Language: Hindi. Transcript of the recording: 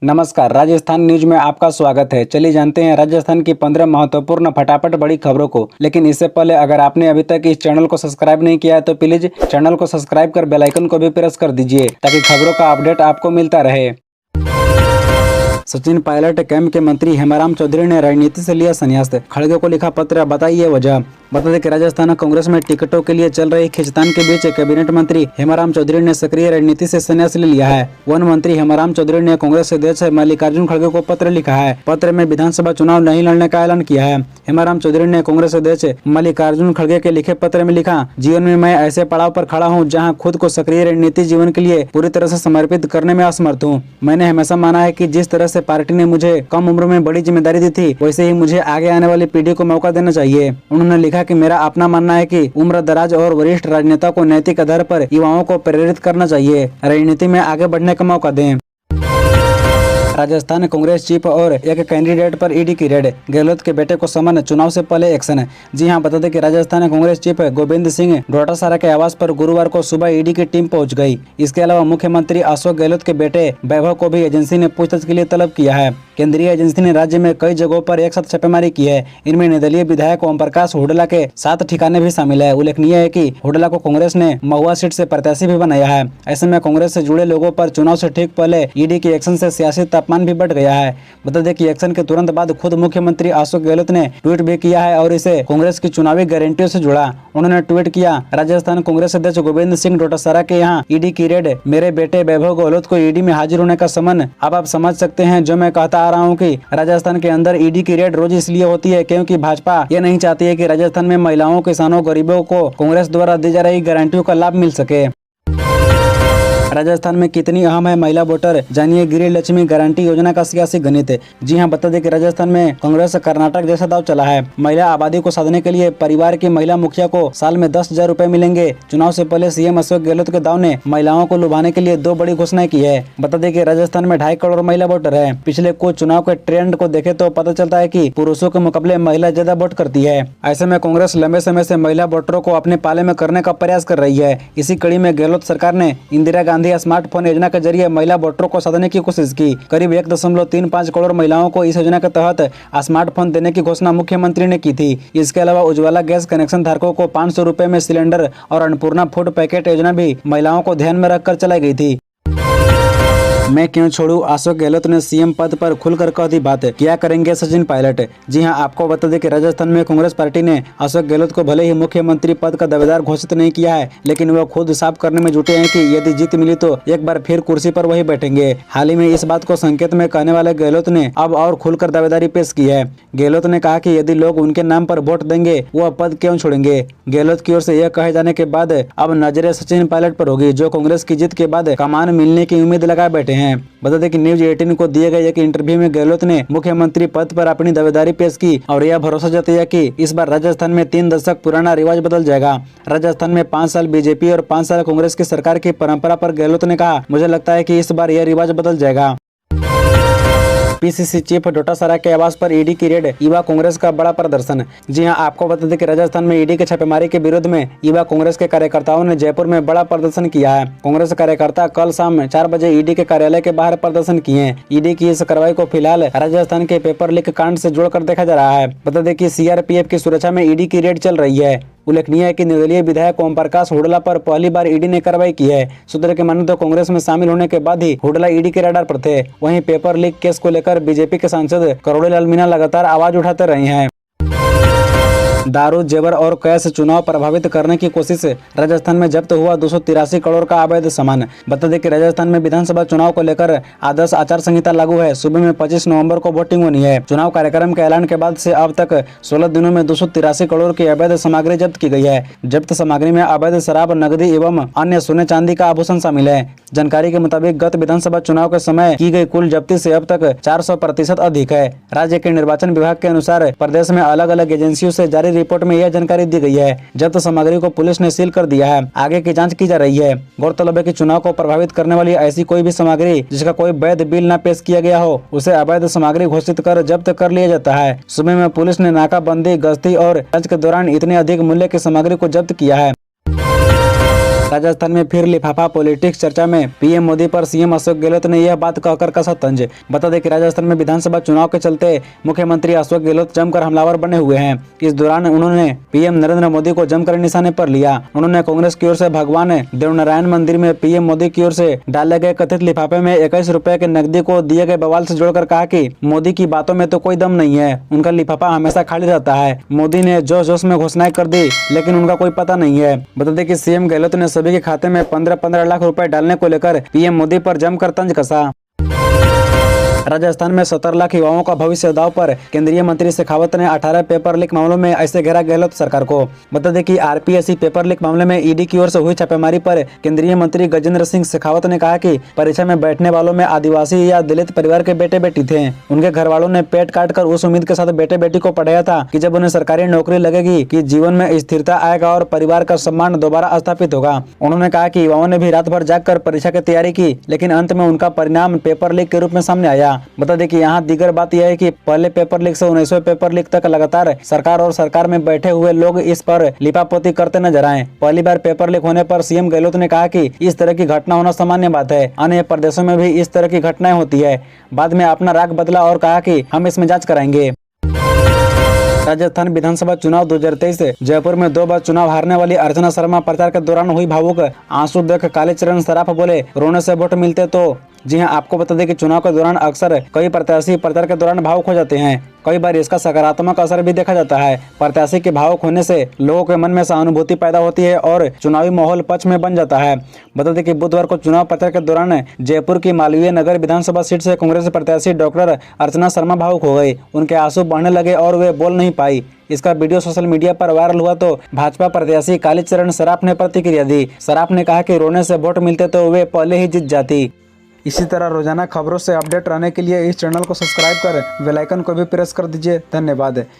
नमस्कार, राजस्थान न्यूज में आपका स्वागत है। चलिए जानते हैं राजस्थान की 15 महत्वपूर्ण फटाफट बड़ी खबरों को। लेकिन इससे पहले अगर आपने अभी तक इस चैनल को सब्सक्राइब नहीं किया है तो प्लीज चैनल को सब्सक्राइब कर बेल आइकन को भी प्रेस कर दीजिए ताकि खबरों का अपडेट आपको मिलता रहे। सचिन पायलट कैंप के मंत्री हेमाराम चौधरी ने राजनीति से लिया संन्यास। खड़गे को लिखा पत्र, बताइए वजह। बता दें कि राजस्थान कांग्रेस में टिकटों के लिए चल रही खींचतान के बीच कैबिनेट मंत्री हेमाराम चौधरी ने सक्रिय राजनीति से संन्यास ले लिया है। वन मंत्री हेमाराम चौधरी ने कांग्रेस अध्यक्ष मल्लिकार्जुन खड़गे को पत्र लिखा है। पत्र में विधानसभा चुनाव नहीं लड़ने का ऐलान किया है। हेमाराम चौधरी ने कांग्रेस अध्यक्ष मल्लिकार्जुन खड़गे के लिखे पत्र में लिखा, जीवन में मैं ऐसे पड़ाव पर खड़ा हूँ जहाँ खुद को सक्रिय राजनीति जीवन के लिए पूरी तरह से समर्पित करने में असमर्थ हूँ। मैंने हमेशा माना है कि जिस तरह से पार्टी ने मुझे कम उम्र में बड़ी जिम्मेदारी दी थी वैसे ही मुझे आगे आने वाली पीढ़ी को मौका देना चाहिए। उन्होंने लिखा कि मेरा अपना मानना है कि उम्र दराज और वरिष्ठ राजनेता को नैतिक आधार पर युवाओं को प्रेरित करना चाहिए, राजनीति में आगे बढ़ने का मौका दें। राजस्थान कांग्रेस चीफ और एक कैंडिडेट पर ईडी की रेड, गहलोत के बेटे को समन, चुनाव से पहले एक्शन। जी हां, बता दें कि राजस्थान कांग्रेस चीफ गोविंद सिंह डोटासरा के आवास पर गुरुवार को सुबह ईडी की टीम पहुंच गई। इसके अलावा मुख्यमंत्री अशोक गहलोत के बेटे वैभव को भी एजेंसी ने पूछताछ के लिए तलब किया है। केंद्रीय एजेंसी ने राज्य में कई जगहों पर एक साथ छापेमारी की है। इनमें निर्दलीय विधायक ओम प्रकाश हुडला के 7 ठिकाने भी शामिल है। उल्लेखनीय है कि हुडला को कांग्रेस ने महुआ सीट से प्रत्याशी भी बनाया है। ऐसे में कांग्रेस से जुड़े लोगों पर चुनाव से ठीक पहले ईडी के एक्शन से सियासी तापमान भी बढ़ गया है। बता दें कि एक्शन के तुरंत बाद खुद मुख्यमंत्री अशोक गहलोत ने ट्वीट भी किया है और इसे कांग्रेस की चुनावी गारंटियों से जुड़ा। उन्होंने ट्वीट किया, राजस्थान कांग्रेस अध्यक्ष गोविंद सिंह डोटासरा के यहाँ ईडी की रेड, मेरे बेटे वैभव गहलोत को ईडी में हाजिर होने का समन। अब आप समझ सकते हैं जो मैं कहता आ रहा हूँ कि राजस्थान के अंदर ईडी की रेड रोज इसलिए होती है क्योंकि भाजपा ये नहीं चाहती है कि राजस्थान में महिलाओं, किसानों, गरीबों को कांग्रेस द्वारा दी जा रही गारंटियों का लाभ मिल सके। राजस्थान में कितनी अहम है महिला वोटर, जानिए गृह लक्ष्मी गारंटी योजना का सियासी गणित। जी हां, बता दें कि राजस्थान में कांग्रेस कर्नाटक जैसा दाव चला है। महिला आबादी को साधने के लिए परिवार की महिला मुखिया को साल में 10,000 रुपए मिलेंगे। चुनाव से पहले सीएम अशोक गहलोत के दाव ने महिलाओं को लुभाने के लिए 2 बड़ी घोषणाएं की है। बता दें कि राजस्थान में 2.5 करोड़ महिला वोटर है। पिछले कुछ चुनाव के ट्रेंड को देखे तो पता चलता है कि पुरुषों के मुकाबले महिला ज्यादा वोट करती है। ऐसे में कांग्रेस लंबे समय से महिला वोटरों को अपने पाले में करने का प्रयास कर रही है। इसी कड़ी में गहलोत सरकार ने इंदिरा गांधी स्मार्टफोन योजना के जरिए महिला वोटरों को साधने की कोशिश की। करीब 1.35 करोड़ महिलाओं को इस योजना के तहत स्मार्टफोन देने की घोषणा मुख्यमंत्री ने की थी। इसके अलावा उज्ज्वला गैस कनेक्शन धारकों को 500 रुपए में सिलेंडर और अन्नपूर्णा फूड पैकेट योजना भी महिलाओं को ध्यान में रखकर चलाई गई थी। मैं क्यों छोड़ू, अशोक गहलोत ने सीएम पद पर खुलकर कह दी बात, क्या करेंगे सचिन पायलट। जी हां, आपको बता दें कि राजस्थान में कांग्रेस पार्टी ने अशोक गहलोत को भले ही मुख्यमंत्री पद का दावेदार घोषित नहीं किया है, लेकिन वो खुद साफ करने में जुटे हैं कि यदि जीत मिली तो एक बार फिर कुर्सी पर वही बैठेंगे। हाल ही में इस बात को संकेत में कहने वाले गहलोत ने अब और खुलकर दावेदारी पेश की है। गहलोत ने कहा कि यदि लोग उनके नाम पर वोट देंगे वो पद क्यों छोड़ेंगे। गहलोत की ओर से यह कहे जाने के बाद अब नजरें सचिन पायलट पर होगी, जो कांग्रेस की जीत के बाद कमान मिलने की उम्मीद लगाए बैठे हैं। बता दें कि न्यूज 18 को दिए गए एक इंटरव्यू में गहलोत ने मुख्यमंत्री पद पर अपनी दावेदारी पेश की और यह भरोसा जताया कि इस बार राजस्थान में 3 दशक पुराना रिवाज बदल जाएगा। राजस्थान में 5 साल बीजेपी और 5 साल कांग्रेस की सरकार की परंपरा पर गहलोत ने कहा, मुझे लगता है कि इस बार यह रिवाज बदल जाएगा। पीसीसी चीफ डोटासरा के आवास पर ईडी की रेड, युवा कांग्रेस का बड़ा प्रदर्शन। जी हां, आपको बता दें कि राजस्थान में ईडी के छापेमारी के विरोध में युवा कांग्रेस के कार्यकर्ताओं ने जयपुर में बड़ा प्रदर्शन किया है। कांग्रेस कार्यकर्ता कल शाम 4 बजे ईडी के कार्यालय के बाहर प्रदर्शन किए। ईडी की इस कार्रवाई को फिलहाल राजस्थान के पेपर लीक कांड से जोड़कर देखा जा रहा है। बता दें कि सीआरपीएफ की सुरक्षा में ईडी की रेड चल रही है। उल्लेखनीय है कि निर्दलीय विधायक ओम प्रकाश हुडला पर पहली बार ईडी ने कार्रवाई की है। सूत्र के माने तो कांग्रेस में शामिल होने के बाद ही हुडला ईडी के रडार पर थे। वहीं पेपर लीक केस को लेकर बीजेपी के सांसद करोड़ी लाल मीणा लगातार आवाज उठाते रहे हैं। दारू, जेवर और कैश चुनाव प्रभावित करने की कोशिश, राजस्थान में जब्त हुआ 283 करोड़ का अवैध सामान। बता दें कि राजस्थान में विधानसभा चुनाव को लेकर आदर्श आचार संहिता लागू है। सुबह में 25 नवंबर को वोटिंग होनी है। चुनाव कार्यक्रम के ऐलान के बाद से अब तक 16 दिनों में 283 करोड़ की अवैध सामग्री जब्त की गई है। जब्त सामग्री में अवैध शराब, नकदी एवं अन्य सोने चांदी का आभूषण शामिल है। जानकारी के मुताबिक गत विधानसभा चुनाव के समय की गई कुल जब्ती से अब तक 400% अधिक है। राज्य के निर्वाचन विभाग के अनुसार प्रदेश में अलग अलग एजेंसियों से जारी रिपोर्ट में यह जानकारी दी गई है। जब्त सामग्री को पुलिस ने सील कर दिया है। आगे की जांच की जा रही है। गौरतलब है कि चुनाव को प्रभावित करने वाली ऐसी कोई भी सामग्री जिसका कोई वैध बिल न पेश किया गया हो, उसे अवैध सामग्री घोषित कर जब्त कर लिया जाता है। सुबह में पुलिस ने नाकाबंदी, गश्ती और जांच के दौरान इतने अधिक मूल्य की सामग्री को जब्त किया है। राजस्थान में फिर लिफाफा पॉलिटिक्स चर्चा में पीएम मोदी पर सीएम अशोक गहलोत ने यह बात कहकर कसा तंज। बता दें कि राजस्थान में विधानसभा चुनाव के चलते मुख्यमंत्री अशोक गहलोत जमकर हमलावर बने हुए हैं। इस दौरान उन्होंने पीएम नरेंद्र मोदी को जमकर निशाने पर लिया। उन्होंने कांग्रेस की ओर से भगवान देवनारायण मंदिर में पीएम मोदी की ओर से डाले गए कथित लिफाफे में 21 रुपए के नकदी को दिए गए बवाल से जोड़कर कहा कि मोदी की बातों में तो कोई दम नहीं है, उनका लिफाफा हमेशा खाली रहता है। मोदी ने जोश जोश में घोषणाएं कर दी लेकिन उनका कोई पता नहीं है। बता दें कि सीएम गहलोत ने सभी के खाते में 15-15 लाख रुपए डालने को लेकर पीएम मोदी पर जमकर तंज कसा। राजस्थान में 17 लाख युवाओं का भविष्य दांव पर केंद्रीय मंत्री शेखावत ने 18 पेपर लीक मामलों में ऐसे घेरा गहलोत सरकार को। बता दें कि आरपीएससी पेपर लीक मामले में ईडी की ओर से हुई छापेमारी पर केंद्रीय मंत्री गजेंद्र सिंह शेखावत ने कहा कि परीक्षा में बैठने वालों में आदिवासी या दलित परिवार के बेटे बेटी थे। उनके घर वालों ने पेट काट कर उस उम्मीद के साथ बेटे बेटी को पढ़ाया था कि जब उन्हें सरकारी नौकरी लगेगी कि जीवन में स्थिरता आएगा और परिवार का सम्मान दोबारा स्थापित होगा। उन्होंने कहा कि युवाओं ने भी रात भर जागकर परीक्षा की तैयारी की लेकिन अंत में उनका परिणाम पेपर लीक के रूप में सामने आया। बता दें कि यहाँ दीगर बात यह है कि पहले पेपर लीक से 19वें पेपर लीक तक लगातार सरकार और सरकार में बैठे हुए लोग इस पर लिपापोती करते नजर आए। पहली बार पेपर लीक होने पर सीएम गहलोत ने कहा कि इस तरह की घटना होना सामान्य बात है, अन्य प्रदेशों में भी इस तरह की घटनाएं होती है। बाद में अपना राग बदला और कहा कि हम इसमें जांच कराएंगे। राजस्थान विधानसभा चुनाव 2023 जयपुर में 2 बार चुनाव हारने वाली अर्चना शर्मा प्रचार के दौरान हुई भावुक। आंसू देख कालीचरण सराफ बोले, रोने से वोट मिलते तो। जी हां, आपको बता दें कि चुनाव के दौरान अक्सर कई प्रत्याशी प्रचार के दौरान भावुक हो जाते हैं। कई बार इसका सकारात्मक असर भी देखा जाता है। प्रत्याशी के भावुक होने से लोगों के मन में सहानुभूति पैदा होती है और चुनावी माहौल पक्ष में बन जाता है। बता दें कि बुधवार को चुनाव प्रचार के दौरान जयपुर की मालवीय नगर विधानसभा सीट से कांग्रेस प्रत्याशी डॉक्टर अर्चना शर्मा भावुक हो गई। उनके आंसू बहने लगे और वे बोल नहीं पाई। इसका वीडियो सोशल मीडिया पर वायरल हुआ तो भाजपा प्रत्याशी कालीचरण सराफ ने प्रतिक्रिया दी। सराफ ने कहा कि रोने से वोट मिलते तो वे पहले ही जीत जाती। इसी तरह रोजाना खबरों से अपडेट रहने के लिए इस चैनल को सब्सक्राइब कर बेल आइकन को भी प्रेस कर दीजिए। धन्यवाद।